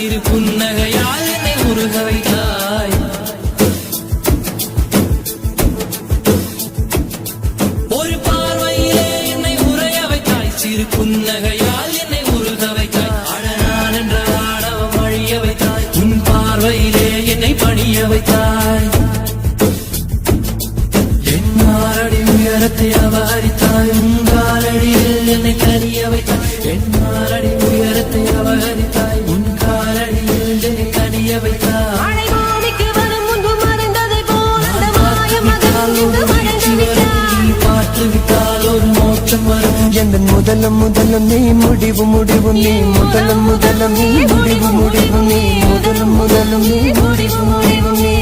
சிறு புன்னகையால் என்னை உருக வைத்தாய். ஒரு பார்வையிலே என்னை உரைய வைத்தாய். சிறு புன்னகையால் என்னை உருக வைத்தாய். அழகான் என்ற ஆணவம் அழிய வைத்தாய். உன் பார்வையிலே என்னை பணிய வைத்தாய். என் மாரடி உயரத்தை அபகரித்தாய். உன் காலடியில் என்னை கனிய வைத்தாய். என் மாரடி உயரத்தை அபகரித்தாய். உன் காலடியில் என்னை கனிய வைத்தாய். பார்த்து விட்டால் ஒரு மோட்சம் வரும். எந்த முதலம் முதலம் நீ முடிவு முடிவு நீ முதலம் முதலம் நீ முடிவு முடிவு நீ முதலம் முதலம் நீ முடிவு முடிவு நீ